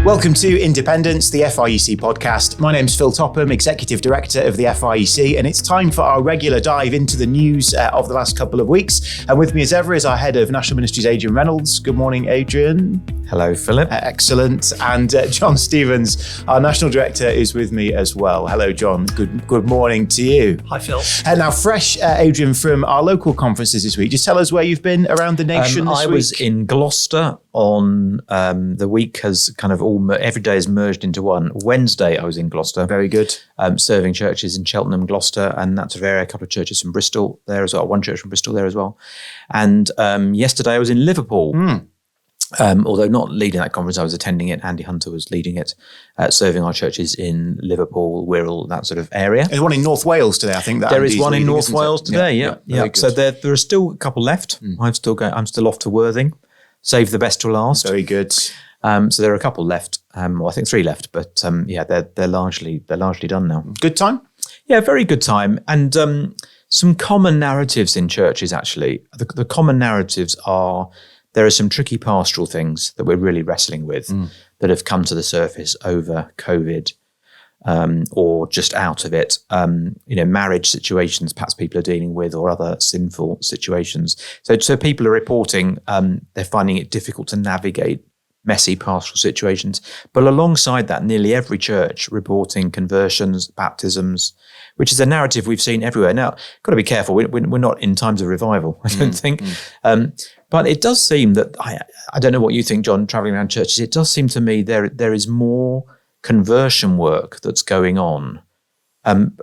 Welcome to Independence, the FIEC podcast. My name's Phil Topham, Executive Director of the FIEC, and it's time for our regular dive into the news of the last couple of weeks. And with me as ever is our Head of National Ministries, Adrian Reynolds. Good morning, Adrian. Hello, Philip. Excellent. And John Stevens, our National Director, is with me as well. Hello, John. Good morning to you. Hi, Phil. Now, fresh, Adrian, from our local conferences this week. Just tell us where you've been around the nation this week. I was in Gloucester on the week has kind of every day is merged into one. Wednesday, I was in Gloucester. Very good. Serving churches in Cheltenham, Gloucester, and that sort of area. A couple of churches from Bristol there as well. One church from Bristol there as well. And yesterday, I was in Liverpool. Although not leading that conference, I was attending it. Andy Hunter was leading it, serving our churches in Liverpool, Wirral, that sort of area. There's one in North Wales today, I think. There is one in North Wales today, yeah. So there are still a couple left. I'm still off to Worthing. Save the best to last. Very good. So there are a couple left. Well, I think 3 left, but they're largely done now. Good time? Yeah, very good time. And some common narratives in churches, actually. The common narratives are there are some tricky pastoral things that we're really wrestling with that have come to the surface over COVID or just out of it. Marriage situations perhaps people are dealing with or other sinful situations. So people are reporting they're finding it difficult to navigate messy pastoral situations. But alongside that, nearly every church reporting conversions, baptisms, which is a narrative we've seen everywhere. Now, got to be careful. We're not in times of revival, I don't think. But it does seem that, I don't know what you think, John, traveling around churches, it does seem to me there is more conversion work that's going on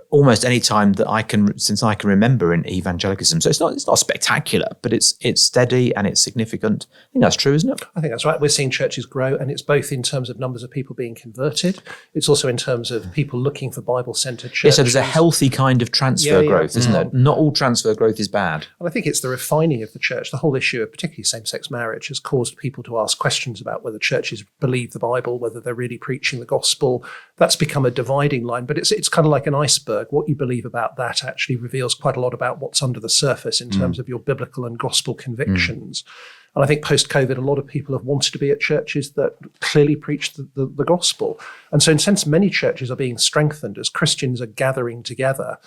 almost any time that since I can remember in evangelicalism. So it's not spectacular, but it's steady and it's significant. I think that's true, isn't it? I think that's right. We're seeing churches grow, and it's both in terms of numbers of people being converted. It's also in terms of people looking for Bible-centered churches. Yeah, so there's a healthy kind of transfer growth, isn't there? Not all transfer growth is bad. And I think it's the refining of the church. The whole issue of particularly same-sex marriage has caused people to ask questions about whether churches believe the Bible, whether they're really preaching the gospel. That's become a dividing line, but it's kind of like an iceberg. What you believe about that actually reveals quite a lot about what's under the surface in terms of your biblical and gospel convictions. And I think post-COVID, a lot of people have wanted to be at churches that clearly preach the gospel. And so in a sense, many churches are being strengthened as Christians are gathering together,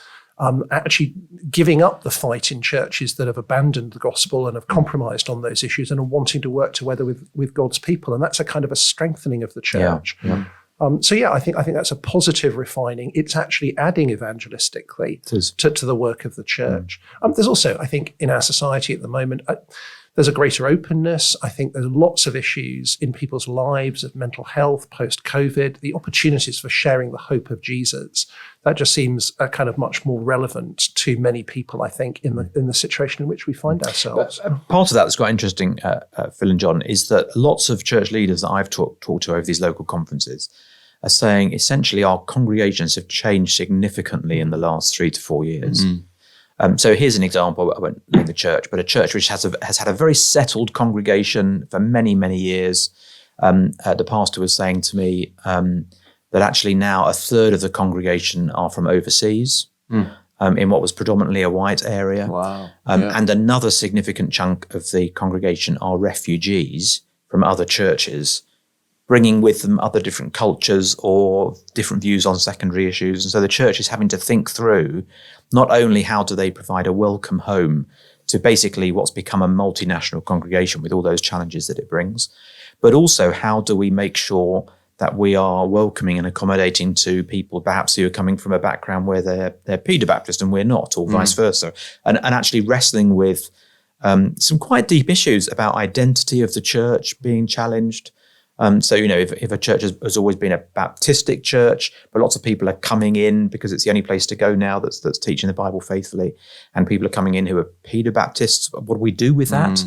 actually giving up the fight in churches that have abandoned the gospel and have compromised on those issues and are wanting to work together with God's people. And that's a kind of a strengthening of the church. Yeah. I think that's a positive refining. It's actually adding evangelistically to the work of the church. There's also, I think, in our society at the moment, there's a greater openness. I think there's lots of issues in people's lives of mental health post-COVID, the opportunities for sharing the hope of Jesus. That just seems kind of much more relevant to many people, I think, in the situation in which we find ourselves. But part of that that's quite interesting, Phil and John, is that lots of church leaders that I've talked to over these local conferences are saying essentially our congregations have changed significantly in the last 3 to 4 years. So here's an example. I won't name the church, but a church which has had a very settled congregation for many, many years. The pastor was saying to me that actually now a third of the congregation are from overseas in what was predominantly a white area. Wow. And another significant chunk of the congregation are refugees from other churches, bringing with them other different cultures or different views on secondary issues. And so the church is having to think through not only how do they provide a welcome home to basically what's become a multinational congregation with all those challenges that it brings, but also how do we make sure that we are welcoming and accommodating to people perhaps who are coming from a background where they're Paedo-Baptist and we're not, or vice versa, and actually wrestling with some quite deep issues about identity of the church being challenged. So, if a church has always been a Baptistic church, but lots of people are coming in because it's the only place to go now that's teaching the Bible faithfully, and people are coming in who are Paedo-Baptists, what do we do with that?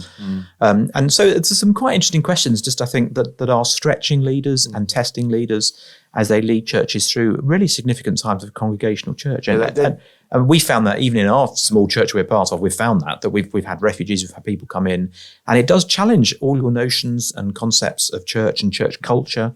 And so it's some quite interesting questions, just I think, that are stretching leaders and testing leaders as they lead churches through really significant times of congregational church. And we found that even in our small church we're part of, we've found that we've had refugees, we've had people come in, and it does challenge all your notions and concepts of church and church culture.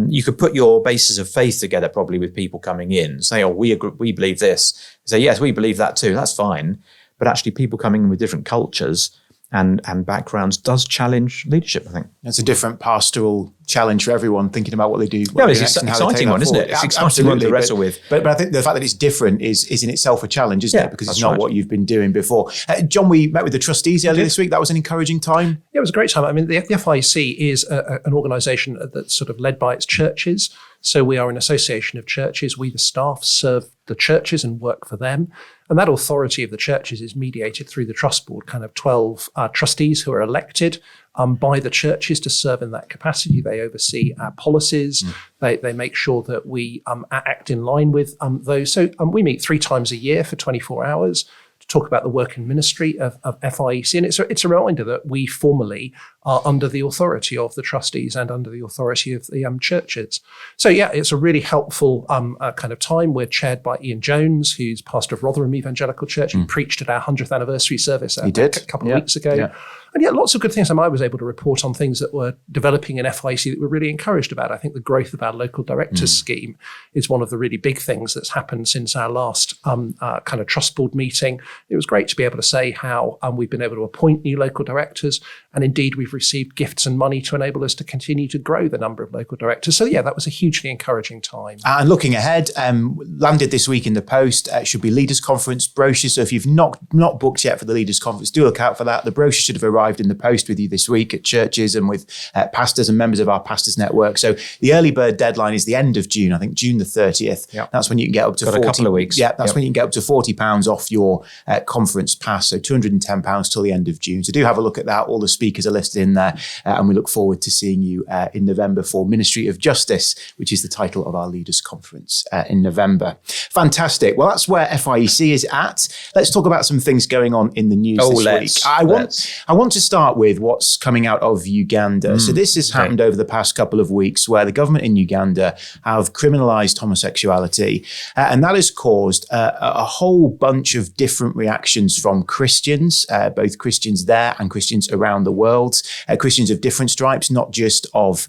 You could put your bases of faith together probably with people coming in, say, oh, we believe this. Say, yes, we believe that too. That's fine. But actually people coming in with different cultures and backgrounds does challenge leadership, I think. It's a different pastoral challenge for everyone thinking about what they do. Yeah, it's an exciting one, isn't it? It's exciting one to wrestle with. But I think the fact that it's different is in itself a challenge, isn't it? Because it's not what you've been doing before. John, we met with the trustees earlier this week. That was an encouraging time. Yeah, it was a great time. I mean, the FIEC is an organisation that's sort of led by its churches. So we are an association of churches. We, the staff, serve the churches and work for them. And that authority of the churches is mediated through the trust board, kind of 12 trustees who are elected by the churches to serve in that capacity. They oversee our policies. They make sure that we act in line with those. So we meet 3 times a year for 24 hours to talk about the work and ministry of FIEC. And it's a reminder that we formally are under the authority of the trustees and under the authority of the churches. So yeah, it's a really helpful kind of time. We're chaired by Ian Jones, who's pastor of Rotherham Evangelical Church. He preached at our 100th anniversary service a couple of weeks ago. Yeah. And yeah, lots of good things. I was able to report on things that were developing in FIEC that we're really encouraged about. I think the growth of our local directors scheme is one of the really big things that's happened since our last kind of trust board meeting. It was great to be able to say how we've been able to appoint new local directors, and indeed we've received gifts and money to enable us to continue to grow the number of local directors. So yeah, that was a hugely encouraging time. And looking ahead, landed this week in the post, should be Leaders Conference brochure. So if you've not booked yet for the Leaders Conference, do look out for that. The brochure should have arrived in the post with you this week at churches and with pastors and members of our pastors network. So the early bird deadline is the end of June, I think June the 30th. Yep. That's when you can get up to 40, a couple of weeks. Yeah, that's when you can get up to £40 off your conference pass. So £210 till the end of June. So do have a look at that. All the speakers are listed in there. And we look forward to seeing you in November for Ministry of Justice, which is the title of our Leaders Conference in November. Fantastic. Well, that's where FIEC is at. Let's talk about some things going on in the news this week. I want to start with what's coming out of Uganda. So this has happened over the past couple of weeks, where the government in Uganda have criminalised homosexuality. And that has caused a whole bunch of different reactions from Christians, both Christians there and Christians around the world, Christians of different stripes, not just of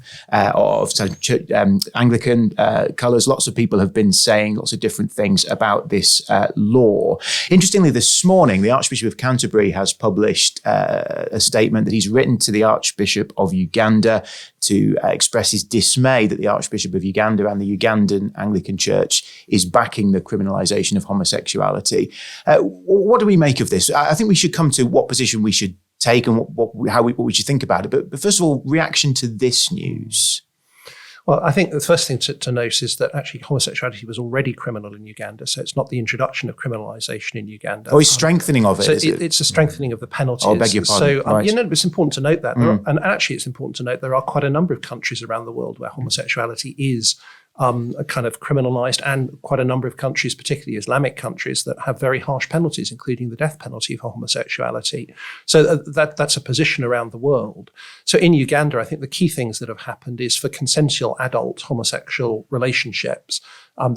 Anglican colours. Lots of people have been saying lots of different things about this law. Interestingly, this morning, the Archbishop of Canterbury has published a statement that he's written to the Archbishop of Uganda to express his dismay that the Archbishop of Uganda and the Ugandan Anglican Church is backing the criminalisation of homosexuality. What do we make of this? I think we should come to what position we should take and what we should think about it. But first of all, reaction to this news. Well, I think the first thing to note is that actually homosexuality was already criminal in Uganda, so it's not the introduction of criminalisation in Uganda. Oh, it's strengthening of it, so is it? It's a strengthening of the penalties. Oh, I beg your pardon. So, right. It's important to note that. And actually, it's important to note there are quite a number of countries around the world where homosexuality is kind of criminalised, and quite a number of countries, particularly Islamic countries, that have very harsh penalties, including the death penalty for homosexuality. So that's a position around the world. So in Uganda, I think the key things that have happened is for consensual adult homosexual relationships,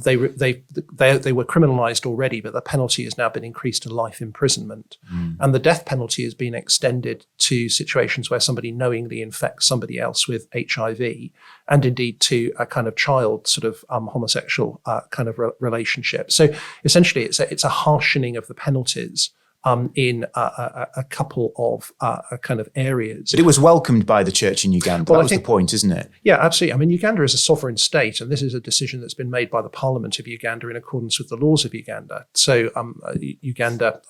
they were criminalised already, but the penalty has now been increased to life imprisonment. And the death penalty has been extended to situations where somebody knowingly infects somebody else with HIV, and indeed to a kind of child sort of homosexual kind of relationship. So essentially, it's a harshening of the penalties in a couple of kind of areas. But it was welcomed by the church in Uganda. Well, that was the point, isn't it? Yeah, absolutely. I mean, Uganda is a sovereign state, and this is a decision that's been made by the Parliament of Uganda in accordance with the laws of Uganda. So Uganda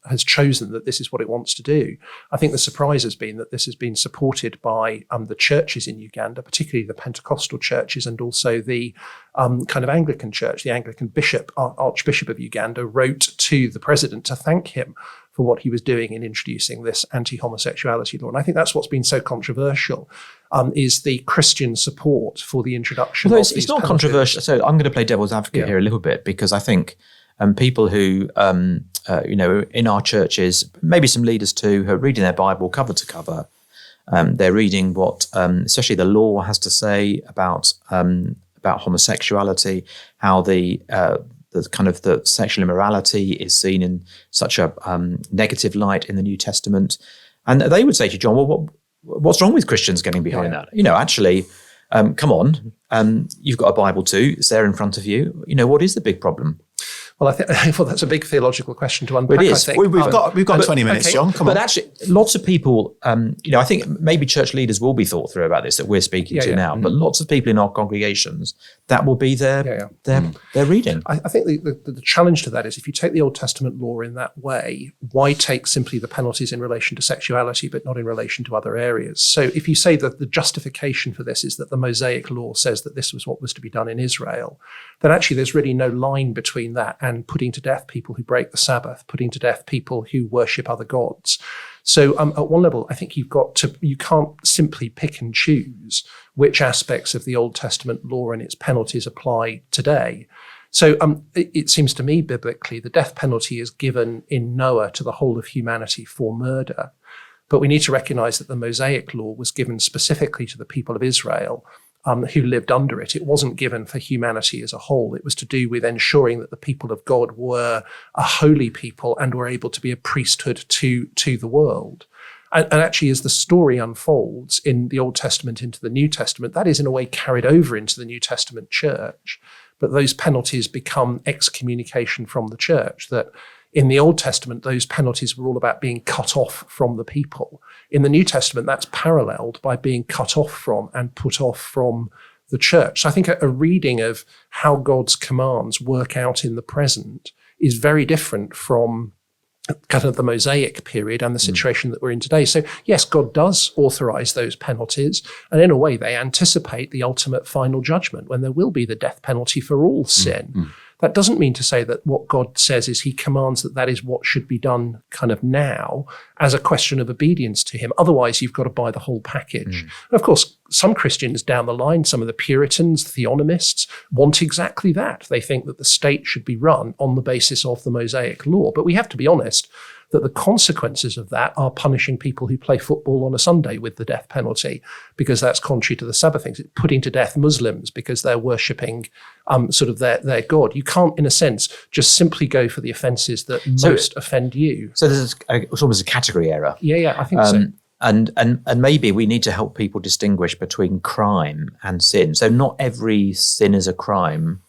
has chosen that this is what it wants to do. I think the surprise has been that this has been supported by the churches in Uganda, particularly the Pentecostal churches, and also the kind of Anglican church. The Anglican bishop, Archbishop of Uganda, wrote to the president to thank him for what he was doing in introducing this anti-homosexuality law. And I think that's what's been so controversial, is the Christian support for the introduction of these it's not penalties. Controversial. So I'm going to play devil's advocate here a little bit, because I think people who, in our churches, maybe some leaders too, who are reading their Bible cover to cover, they're reading what especially the law has to say about homosexuality, how the kind of the sexual immorality is seen in such a negative light in the New Testament. And they would say to John, well, what's wrong with Christians getting behind that? Actually, come on, you've got a Bible too. It's there in front of you. What is the big problem? Well, I think that's a big theological question to unpack. It is. I think. We've got 20 minutes, okay. John. Come on. But actually, lots of people, I think maybe church leaders will be thought through about this that we're speaking to now. But lots of people in our congregations, that will be their reading. I think the challenge to that is if you take the Old Testament law in that way, why take simply the penalties in relation to sexuality but not in relation to other areas? So if you say that the justification for this is that the Mosaic law says that this was what was to be done in Israel, then actually there's really no line between that and putting to death people who break the Sabbath, putting to death people who worship other gods. So at one level, I think you can't simply pick and choose which aspects of the Old Testament law and its penalties apply today. So it seems to me biblically, the death penalty is given in Noah to the whole of humanity for murder. But we need to recognize that the Mosaic law was given specifically to the people of Israel who lived under it. It wasn't given for humanity as a whole. It was to do with ensuring that the people of God were a holy people and were able to be a priesthood to the world. And actually, as the story unfolds in the Old Testament into the New Testament, that is in a way carried over into the New Testament church. But those penalties become excommunication from the church, that in the Old Testament, those penalties were all about being cut off from the people. In the New Testament, that's paralleled by being cut off from and put off from the church. So I think a reading of how God's commands work out in the present is very different from kind of the Mosaic period and the situation that we're in today. So yes, God does authorize those penalties, and in a way they anticipate the ultimate final judgment when there will be the death penalty for all sin. That doesn't mean to say that what God says is he commands that is what should be done kind of now as a question of obedience to him. Otherwise, you've got to buy the whole package. And of course, some Christians down the line, some of the Puritans, theonomists, want exactly that. They think that the state should be run on the basis of the Mosaic law. But we have to be honest that the consequences of that are punishing people who play football on a Sunday with the death penalty, because that's contrary to the Sabbath things. It's putting to death Muslims because they're worshipping sort of their God. You can't, in a sense, just simply go for the offences that most offend you. So it's almost a category error. Yeah, I think so. And maybe we need to help people distinguish between crime and sin. So not every sin is a crime.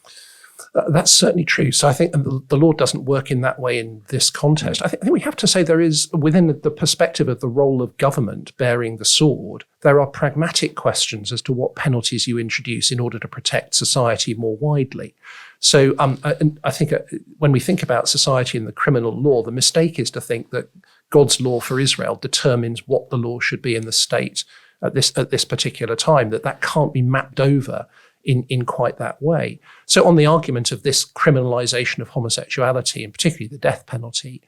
That's certainly true. So I think the law doesn't work in that way in this context. I think we have to say there is, within the perspective of the role of government bearing the sword, there are pragmatic questions as to what penalties you introduce in order to protect society more widely. So I think when we think about society and the criminal law, the mistake is to think that God's law for Israel determines what the law should be in the state at this particular time, that can't be mapped over in quite that way. So on the argument of this criminalization of homosexuality, and particularly the death penalty,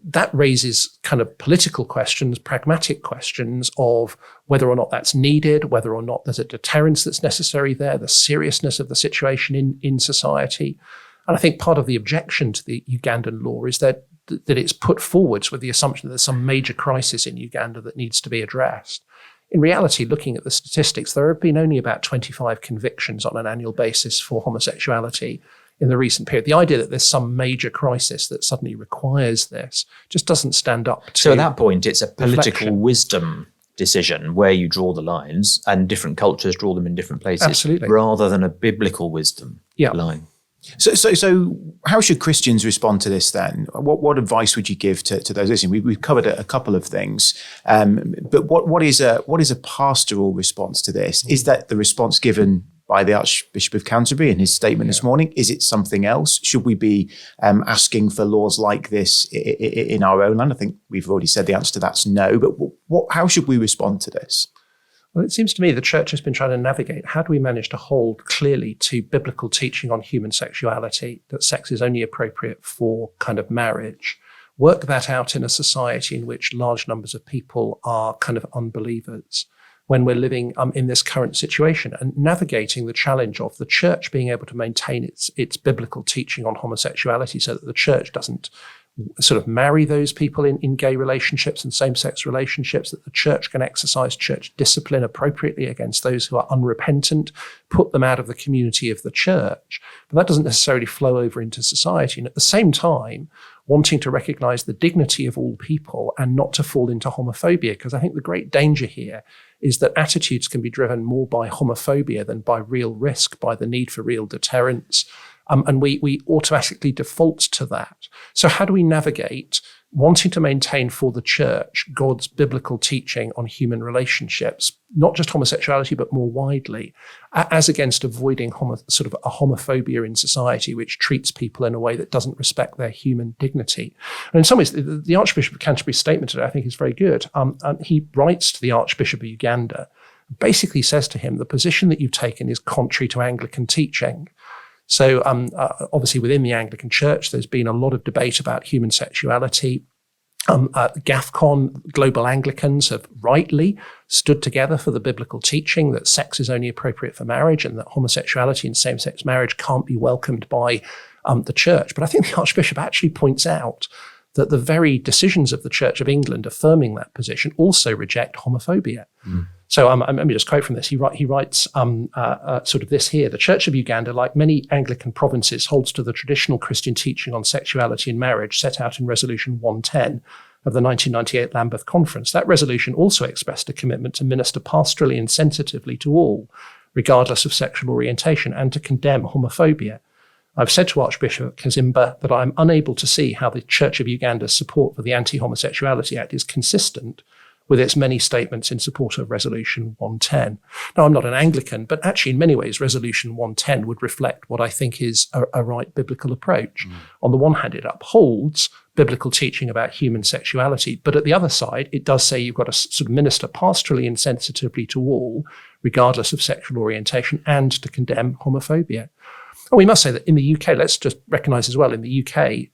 that raises kind of political questions, pragmatic questions of whether or not that's needed, whether or not there's a deterrence that's necessary there, the seriousness of the situation in society. And I think part of the objection to the Ugandan law is that it's put forwards with the assumption that there's some major crisis in Uganda that needs to be addressed. In reality, looking at the statistics, there have been only about 25 convictions on an annual basis for homosexuality in the recent period. The idea that there's some major crisis that suddenly requires this just doesn't stand up to. So at that point, it's a political wisdom decision where you draw the lines, and different cultures draw them in different places. Absolutely. Rather than a biblical wisdom line. So how should Christians respond to this then? What advice would you give to those listening? We've covered a couple of things, but what is a pastoral response to this? Is that the response given by the Archbishop of Canterbury in his statement this morning? Is it something else? Should we be asking for laws like this in our own land? I think we've already said the answer to that's no, but how should we respond to this? Well, it seems to me the church has been trying to navigate how do we manage to hold clearly to biblical teaching on human sexuality, that sex is only appropriate for kind of marriage, work that out in a society in which large numbers of people are kind of unbelievers, when we're living in this current situation, and navigating the challenge of the church being able to maintain its biblical teaching on homosexuality so that the church doesn't sort of marry those people in gay relationships and same-sex relationships, that the church can exercise church discipline appropriately against those who are unrepentant, put them out of the community of the church. But that doesn't necessarily flow over into society. And at the same time, wanting to recognize the dignity of all people and not to fall into homophobia, because I think the great danger here is that attitudes can be driven more by homophobia than by real risk, by the need for real deterrence, and we automatically default to that. So how do we navigate wanting to maintain for the church God's biblical teaching on human relationships, not just homosexuality, but more widely, as against avoiding sort of a homophobia in society, which treats people in a way that doesn't respect their human dignity? And in some ways, the Archbishop of Canterbury's statement today, I think, is very good. He writes to the Archbishop of Uganda, basically says to him, the position that you've taken is contrary to Anglican teaching. So obviously within the Anglican Church, there's been a lot of debate about human sexuality. GAFCON, Global Anglicans, have rightly stood together for the biblical teaching that sex is only appropriate for marriage and that homosexuality and same-sex marriage can't be welcomed by the church. But I think the Archbishop actually points out that the very decisions of the Church of England affirming that position also reject homophobia. So let me just quote from this. He writes sort of this here. The Church of Uganda, like many Anglican provinces, holds to the traditional Christian teaching on sexuality and marriage set out in Resolution 110 of the 1998 Lambeth Conference. That resolution also expressed a commitment to minister pastorally and sensitively to all, regardless of sexual orientation, and to condemn homophobia. I've said to Archbishop Kazimba that I am unable to see how the Church of Uganda's support for the Anti-Homosexuality Act is consistent with its many statements in support of Resolution 110. Now, I'm not an Anglican, but actually in many ways, Resolution 110 would reflect what I think is a right biblical approach. On the one hand, it upholds biblical teaching about human sexuality, but at the other side, it does say you've got to sort of minister pastorally and sensitively to all, regardless of sexual orientation, and to condemn homophobia. And we must say that in the UK, let's just recognise as well, in the UK,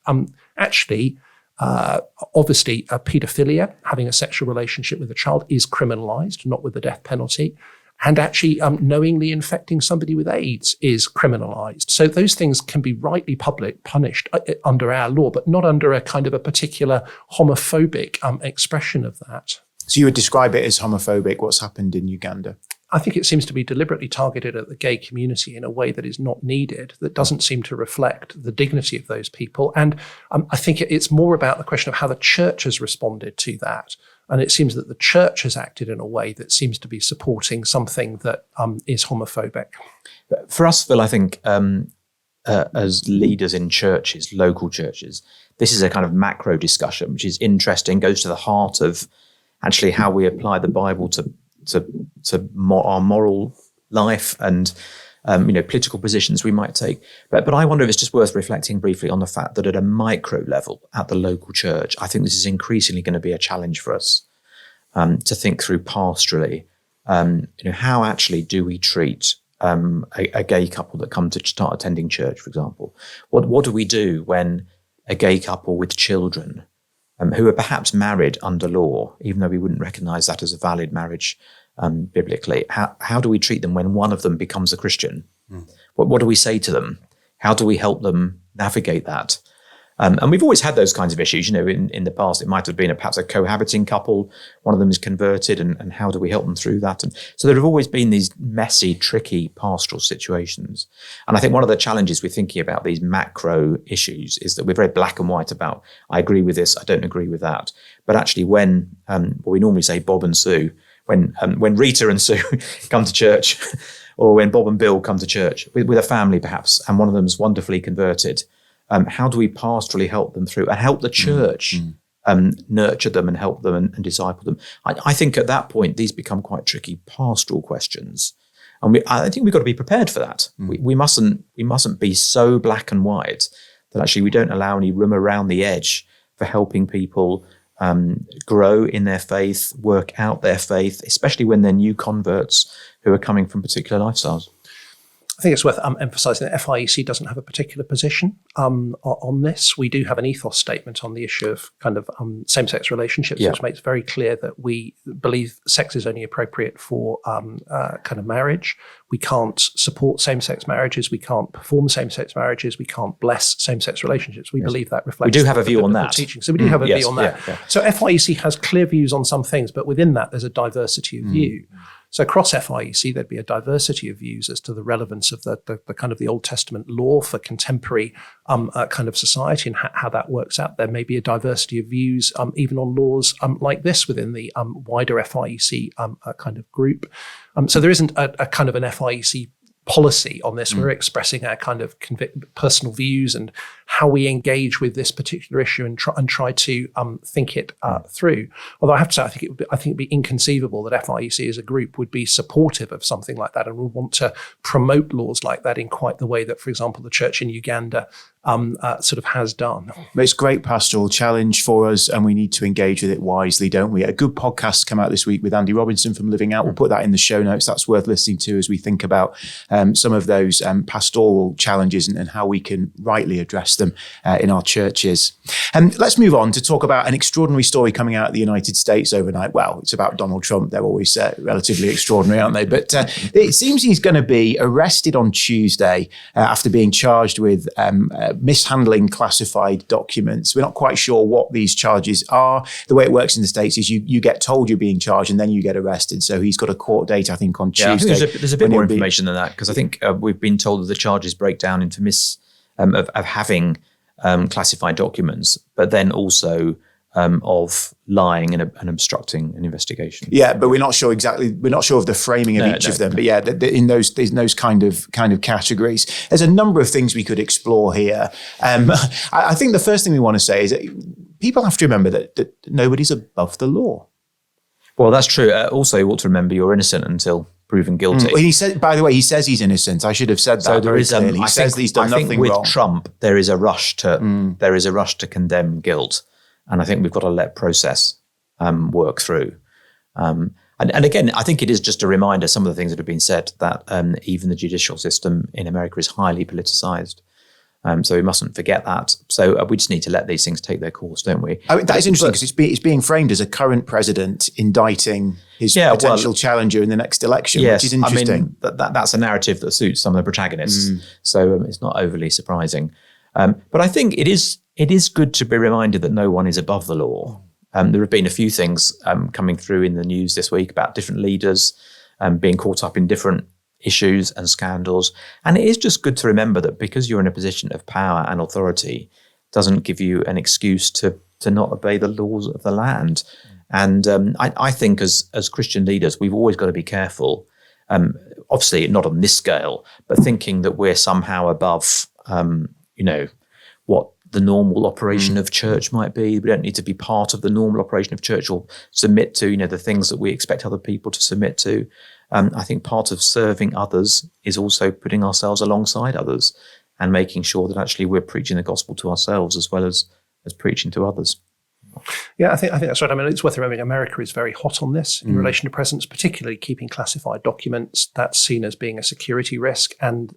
obviously, paedophilia, having a sexual relationship with a child, is criminalised, not with the death penalty. And actually, knowingly infecting somebody with AIDS is criminalised. So those things can be rightly punished under our law, but not under a kind of a particular homophobic expression of that. So you would describe it as homophobic, what's happened in Uganda? I think it seems to be deliberately targeted at the gay community in a way that is not needed, that doesn't seem to reflect the dignity of those people. And I think it's more about the question of how the church has responded to that. And it seems that the church has acted in a way that seems to be supporting something that is homophobic. For us, Phil, I think as leaders in churches, local churches, this is a kind of macro discussion, which is interesting, goes to the heart of actually how we apply the Bible to our moral life and political positions we might take. But I wonder if it's just worth reflecting briefly on the fact that at a micro level at the local church, I think this is increasingly going to be a challenge for us to think through pastorally. How actually do we treat a gay couple that come to start attending church, for example? What do we do when a gay couple with children who are perhaps married under law, even though we wouldn't recognise that as a valid marriage biblically, how do we treat them when one of them becomes a Christian? What do we say to them? How do we help them navigate that? And we've always had those kinds of issues. In the past, it might have been perhaps a cohabiting couple, one of them is converted, and how do we help them through that? And so there have always been these messy, tricky pastoral situations. And I think one of the challenges we're thinking about these macro issues is that we're very black and white about, I agree with this, I don't agree with that. But actually when, we normally say Bob and Sue, when Rita and Sue come to church, or when Bob and Bill come to church with a family perhaps, and one of them is wonderfully converted, how do we pastorally help them through and help the church nurture them and help them and disciple them? I think at that point, these become quite tricky pastoral questions. And I think we've got to be prepared for that. We mustn't be so black and white that actually we don't allow any room around the edge for helping people grow in their faith, work out their faith, especially when they're new converts who are coming from particular lifestyles. I think it's worth emphasising that FIEC doesn't have a particular position on this. We do have an ethos statement on the issue of kind of same-sex relationships, which makes very clear that we believe sex is only appropriate for kind of marriage. We can't support same-sex marriages. We can't perform same-sex marriages. We can't bless same-sex relationships. We believe that reflects. We do have a view on that. Teaching. So we do have a view on that. So FIEC has clear views on some things, but within that, there's a diversity of view. So across FIEC, there'd be a diversity of views as to the relevance of the kind of the Old Testament law for contemporary kind of society and how that works out. There may be a diversity of views even on laws like this within the wider FIEC kind of group. So there isn't a kind of an FIEC policy on this. We're expressing our kind of personal views and how we engage with this particular issue and try to think it through. Although I have to say, I think it'd be inconceivable that FIEC as a group would be supportive of something like that and would want to promote laws like that in quite the way that, for example, the church in Uganda sort of has done. It's a great pastoral challenge for us, and we need to engage with it wisely, don't we? A good podcast come out this week with Andy Robinson from Living Out. We'll put that in the show notes. That's worth listening to as we think about some of those pastoral challenges and how we can rightly address them in our churches. Let's move on to talk about an extraordinary story coming out of the United States overnight. Well, it's about Donald Trump. They're always relatively extraordinary, aren't they? But it seems he's going to be arrested on Tuesday after being charged with mishandling classified documents. We're not quite sure what these charges are. The way it works in the States is you get told you're being charged and then you get arrested. So he's got a court date, I think, on Tuesday. I think there's a bit more information than that, because I think we've been told that the charges break down into of having classified documents, but then also of lying and obstructing an investigation. Yeah, but we're not sure of the framing of each of them. But yeah, in those kind of categories, there's a number of things we could explore here. I think the first thing we want to say is that people have to remember that nobody's above the law. Well, that's true. Also, you ought to remember you're innocent until proven guilty. He said, by the way, he says he's innocent. I should have said that. So there is. He says he's done nothing wrong. With Trump, there is a rush to condemn guilt, and I think we've got to let process work through. And again, I think it is just a reminder. Some of the things that have been said that even the judicial system in America is highly politicized. So we mustn't forget that. So we just need to let these things take their course, don't we? I mean, that is interesting because it's being framed as a current president indicting his potential challenger in the next election, which is interesting. I mean, that's a narrative that suits some of the protagonists. So it's not overly surprising. But I think it is good to be reminded that no one is above the law. There have been a few things coming through in the news this week about different leaders being caught up in different issues and scandals. And it is just good to remember that because you're in a position of power and authority doesn't give you an excuse to not obey the laws of the land. And I think as Christian leaders, we've always got to be careful, obviously not on this scale, but thinking that we're somehow above, what the normal operation of church might be. We don't need to be part of the normal operation of church or submit to, the things that we expect other people to submit to. I think part of serving others is also putting ourselves alongside others and making sure that actually we're preaching the gospel to ourselves as well as preaching to others. Yeah, I think that's right. I mean, it's worth remembering America is very hot on this in relation to presence, particularly keeping classified documents. That's seen as being a security risk, and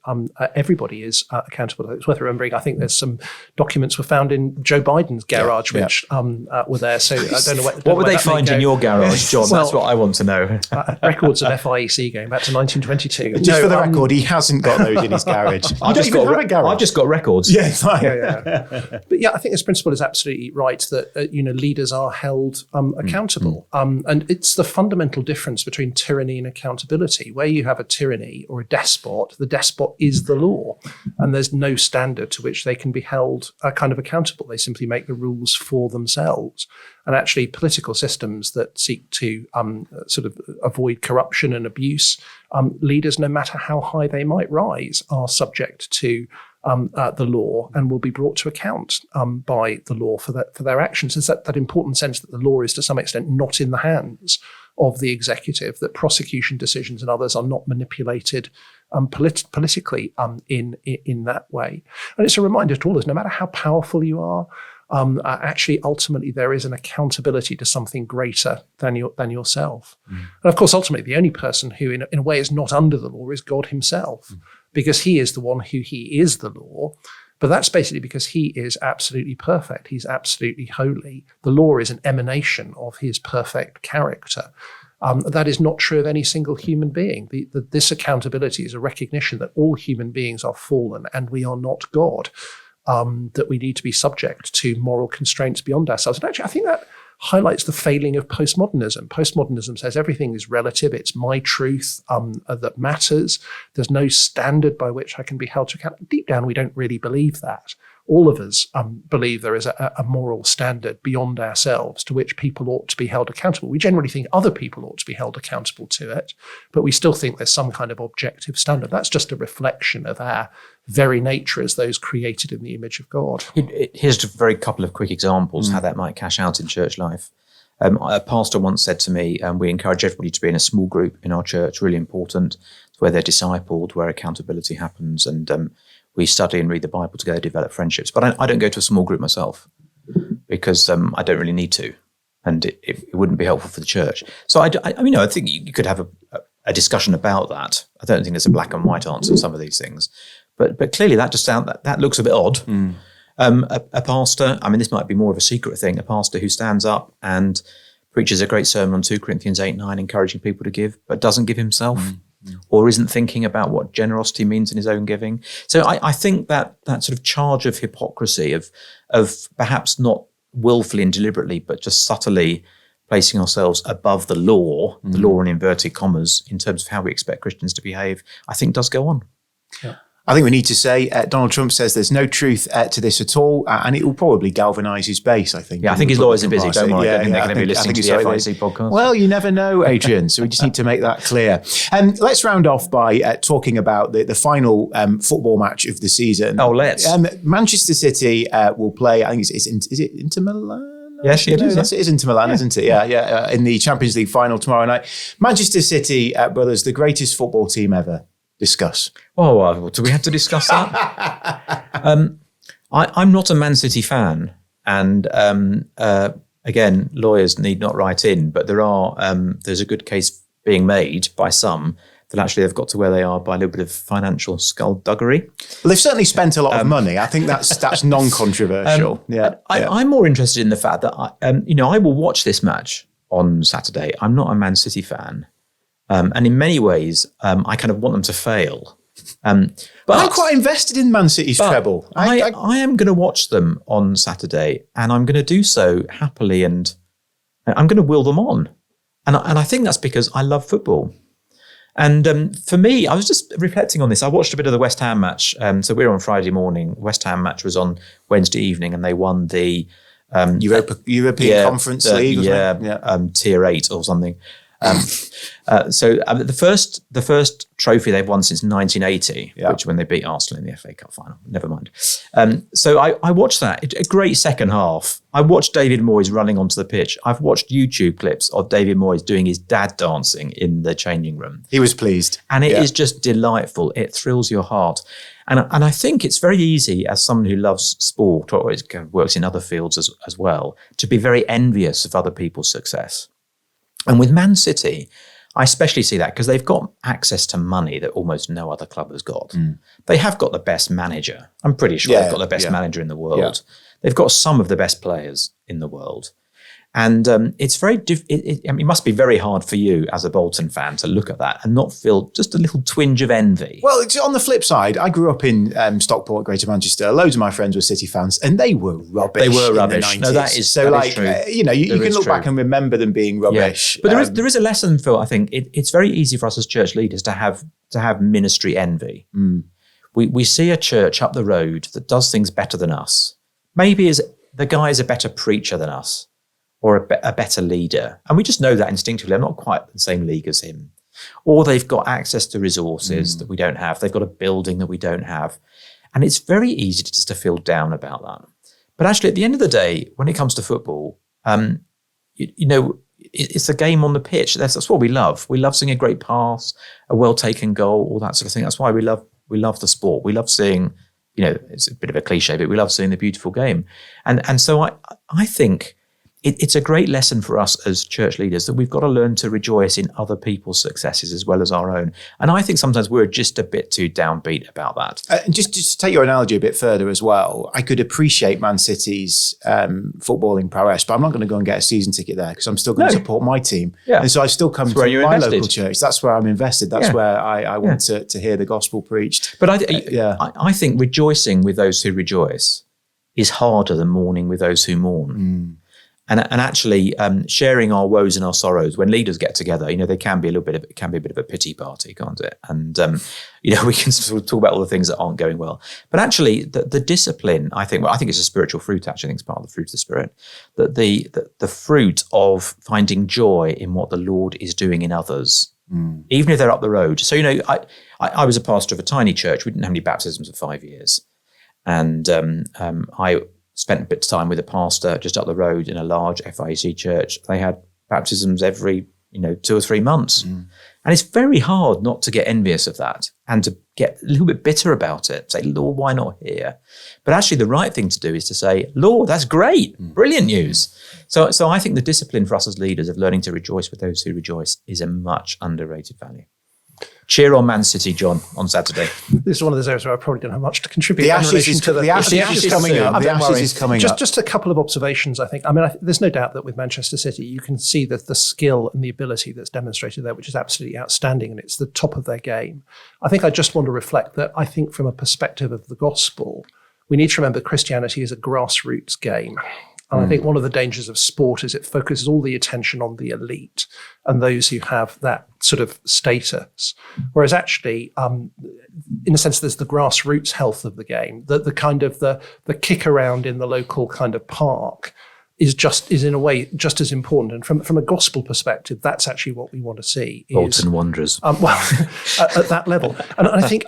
everybody is accountable. It's worth remembering. I think there's some documents were found in Joe Biden's garage, which were there. So I don't know what would they find in your garage, John? Well, that's what I want to know. Records of FIEC going back to 1922. Just for the record, he hasn't got those in his garage. I've just got records. Yeah, fine. But yeah, I think this principle is absolutely right that leaders are held accountable. And it's the fundamental difference between tyranny and accountability. Where you have a tyranny or a despot, the despot is the law, and there's no standard to which they can be held kind of accountable. They simply make the rules for themselves. And actually, political systems that seek to sort of avoid corruption and abuse, leaders, no matter how high they might rise, are subject to the law and will be brought to account by the law for their actions. There's that important sense that the law is to some extent not in the hands of the executive, that prosecution decisions and others are not manipulated politically in that way. And it's a reminder to all of us, no matter how powerful you are, actually, ultimately, there is an accountability to something greater than yourself. And of course, ultimately, the only person who, in a way, is not under the law is God himself, because he is the one he is the law. But that's basically because he is absolutely perfect. He's absolutely holy. The law is an emanation of his perfect character. That is not true of any single human being. This accountability is a recognition that all human beings are fallen and we are not God. That we need to be subject to moral constraints beyond ourselves. And actually, I think that highlights the failing of postmodernism. Postmodernism says everything is relative. It's my truth that matters. There's no standard by which I can be held to account. Deep down, we don't really believe that. all of us believe there is a moral standard beyond ourselves to which people ought to be held accountable. We generally think other people ought to be held accountable to it, but we still think there's some kind of objective standard. That's just a reflection of our very nature as those created in the image of God. Here's a very couple of quick examples how that might cash out in church life. A pastor once said to me, we encourage everybody to be in a small group in our church, really important. It's where they're discipled, where accountability happens, and we study and read the Bible together, develop friendships. But I don't go to a small group myself because I don't really need to, and it wouldn't be helpful for the church. So I think you could have a discussion about that. I don't think there's a black and white answer to some of these things, but clearly that looks a bit odd. A pastor, this might be more of a secret thing, a pastor who stands up and preaches a great sermon on 2 Corinthians 8:9, encouraging people to give, but doesn't give himself. Or isn't thinking about what generosity means in his own giving. So I think that sort of charge of hypocrisy, of perhaps not willfully and deliberately, but just subtly placing ourselves above the law in inverted commas, in terms of how we expect Christians to behave, I think does go on. Yeah. I think we need to say Donald Trump says there's no truth to this at all, and it will probably galvanise his base, I think. Yeah, I think his lawyers are busy, don't worry. I think they're going to be listening to the FIEC podcast. Well, you never know, Adrian, so we just need to make that clear. Let's round off by talking about the final football match of the season. Oh, let's. Manchester City will play, I think is it Inter Milan? Yes, it is. It is Inter Milan, isn't it? Yeah. In the Champions League final tomorrow night. Manchester City, brothers, the greatest football team ever. Discuss. Oh, do we have to discuss that? I'm not a Man City fan, and again, lawyers need not write in, but there's a good case being made by some that actually they've got to where they are by a little bit of financial skullduggery. Well, they've certainly spent a lot of money. I think that's non-controversial. I'm more interested in the fact that I will watch this match on Saturday. I'm not a Man City fan. And in many ways, I kind of want them to fail. But I'm quite invested in Man City's treble. I am going to watch them on Saturday, and I'm going to do so happily, and I'm going to will them on. And I think that's because I love football. And for me, I was just reflecting on this. I watched a bit of the West Ham match. So we're on Friday morning. West Ham match was on Wednesday evening, and they won the European Conference League. Tier 8 or something. The first trophy they've won since 1980, which when they beat Arsenal in the FA Cup final. Never mind. So I watched that. A great second half. I watched David Moyes running onto the pitch. I've watched YouTube clips of David Moyes doing his dad dancing in the changing room. He was pleased. And it is just delightful. It thrills your heart. And I think it's very easy as someone who loves sport or works in other fields as well to be very envious of other people's success. And with Man City, I especially see that because they've got access to money that almost no other club has got. They have got the best manager. I'm pretty sure they've got the best manager in the world. Yeah. They've got some of the best players in the world. And it's very it must be very hard for you as a Bolton fan to look at that and not feel just a little twinge of envy. Well, on the flip side, I grew up in Stockport, Greater Manchester. Loads of my friends were City fans, and they were rubbish. They were rubbish. In the 90s. No, that is so. That is true. You can look back and remember them being rubbish. Yeah. But there is a lesson, Phil. I think it's very easy for us as church leaders to have ministry envy. We see a church up the road that does things better than us. Maybe the guy is a better preacher than us, or a better leader. And we just know that instinctively. I'm not quite the same league as him. Or they've got access to resources that we don't have. They've got a building that we don't have. And it's very easy to feel down about that. But actually, at the end of the day, when it comes to football, it's a game on the pitch. That's what we love. We love seeing a great pass, a well-taken goal, all that sort of thing. That's why we love the sport. We love seeing, it's a bit of a cliche, but we love seeing the beautiful game. And so I think it's a great lesson for us as church leaders that we've got to learn to rejoice in other people's successes as well as our own. And I think sometimes we're just a bit too downbeat about that. Just to take your analogy a bit further as well, I could appreciate Man City's footballing prowess, but I'm not going to go and get a season ticket there because I'm still going to support my team. Yeah. And so I still come to my local church. That's where I'm invested. That's where I want to hear the gospel preached. But I think rejoicing with those who rejoice is harder than mourning with those who mourn. And actually sharing our woes and our sorrows when leaders get together, they can be a bit of a pity party, can't it? And we can sort of talk about all the things that aren't going well. But actually, the discipline, I think it's a spiritual fruit. Actually, I think it's part of the fruit of the Spirit. That the fruit of finding joy in what the Lord is doing in others, even if they're up the road. So I was a pastor of a tiny church. We didn't have any baptisms for 5 years, and I spent a bit of time with a pastor just up the road in a large FIEC church. They had baptisms every, 2 or 3 months. And it's very hard not to get envious of that and to get a little bit bitter about it. Say, Lord, why not here? But actually the right thing to do is to say, Lord, that's great. Brilliant news. So I think the discipline for us as leaders of learning to rejoice with those who rejoice is a much underrated value. Cheer on Man City, John, on Saturday. This is one of those areas where I probably don't have much to contribute. The Ashes is coming up. The Ashes is coming up. Just a couple of observations, I think. There's no doubt that with Manchester City, you can see that the skill and the ability that's demonstrated there, which is absolutely outstanding, and it's the top of their game. I think I just want to reflect that I think from a perspective of the gospel, we need to remember Christianity is a grassroots game. And I think one of the dangers of sport is it focuses all the attention on the elite and those who have that sort of status. Whereas actually, in a sense, there's the grassroots health of the game, the kind of the kick around in the local kind of park is in a way just as important. And from a gospel perspective, that's actually what we want to see. Bolton Wanderers. At that level. And I think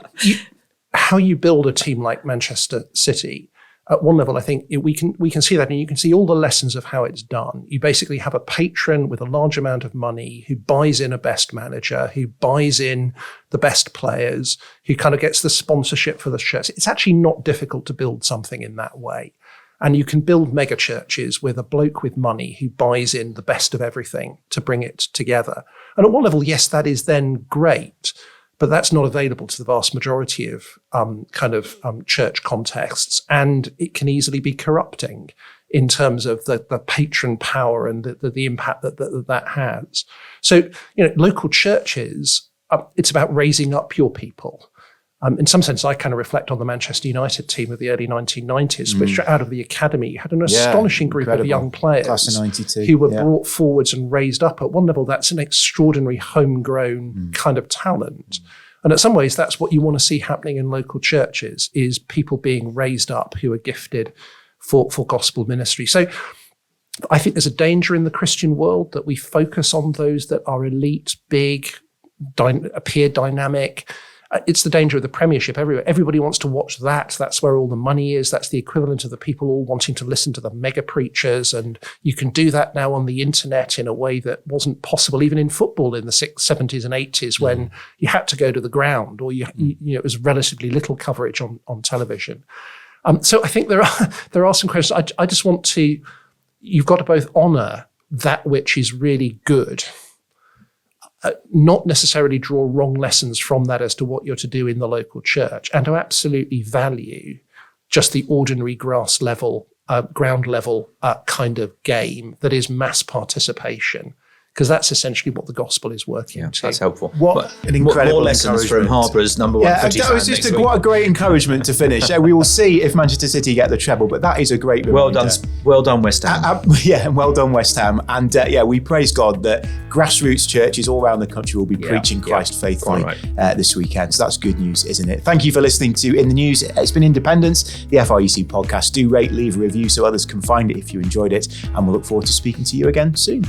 how you build a team like Manchester City, at one level, I think we can see that, and you can see all the lessons of how it's done. You basically have a patron with a large amount of money who buys in a best manager, who buys in the best players, who kind of gets the sponsorship for the shirts. It's actually not difficult to build something in that way. And you can build mega churches with a bloke with money who buys in the best of everything to bring it together. And at one level, yes, that is then great. But that's not available to the vast majority of church contexts, and it can easily be corrupting in terms of the patron power and the impact that has. So, local churches, it's about raising up your people. In some sense, I kind of reflect on the Manchester United team of the early 1990s, which out of the academy had an astonishing group of young players Class of 92, who were brought forwards and raised up. At one level, that's an extraordinary homegrown kind of talent. And in some ways, that's what you want to see happening in local churches, is people being raised up who are gifted for gospel ministry. So I think there's a danger in the Christian world that we focus on those that are elite, big, appear dynamic. It's the danger of the Premiership everywhere. Everybody wants to watch that. That's where all the money is. That's the equivalent of the people all wanting to listen to the mega preachers. And you can do that now on the internet in a way that wasn't possible even in football in the 70s and 80s when you had to go to the ground, or it was relatively little coverage on television. So I think there are some questions. I just want to, you've got to both honour that which is really good, not necessarily draw wrong lessons from that as to what you're to do in the local church, and to absolutely value just the ordinary ground level kind of game that is mass participation, because that's essentially what the gospel is working to. That's helpful. What an incredible more lessons from Harbour's number one footy fan next week. What a great encouragement to finish. We will see if Manchester City get the treble, but that is a great reminder. Well done, West Ham. And well done, West Ham. And we praise God that grassroots churches all around the country will be preaching Christ faithfully this weekend. So that's good news, isn't it? Thank you for listening to In the News. It's been Independence, the FIEC podcast. Do rate, leave a review so others can find it if you enjoyed it. And we'll look forward to speaking to you again soon.